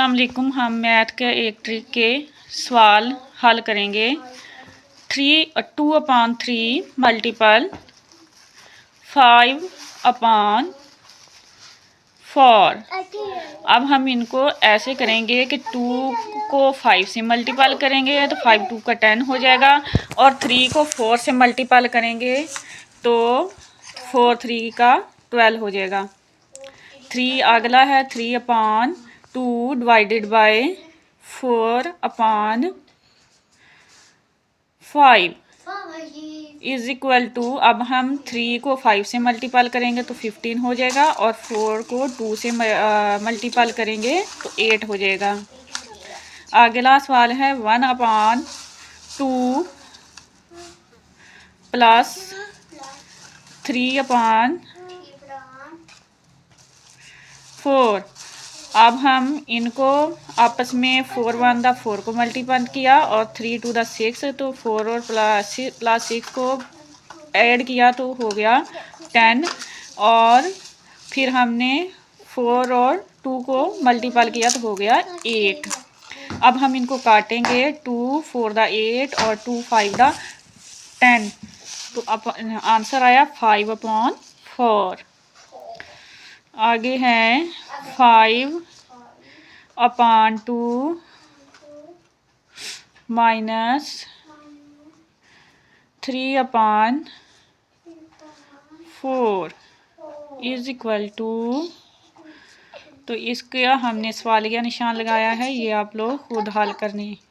अस्सलाम वालेकुम। हम मैथ के एक ट्रिक के सवाल हल करेंगे। 2/3 मल्टीपल 5/4। अब हम इनको ऐसे करेंगे कि 2 को 5 से मल्टीपल करेंगे तो 5 2 का 10 हो जाएगा, और 3 को 4 से मल्टीपल करेंगे तो 4 3 का 12 हो जाएगा। 3 अगला है 3/2 divided by 4/5 is equal to, अब हम 3 को 5 से मल्टीपल करेंगे तो 15 हो जाएगा, और 4 को 2 से मल्टीपल करेंगे तो 8 हो जाएगा। अगला सवाल है 1/2 प्लस 3/4। अब हम इनको आपस में 4 1 दा 4 को मल्टीपल किया और 3 2 दा 6, तो 4 और प्लस 6 को ऐड किया तो हो गया 10, और फिर हमने 4 और 2 को मल्टीपल किया तो हो गया 8। अब हम इनको काटेंगे, 2 4 दा 8 और 2 5 दा 10, तो अब आंसर आया 5/4। आगे है 5/2 माइनस 3/4 इज इक्वल टू, तो इसका हमने सवालिया निशान लगाया है, ये आप लोग खुद हल करने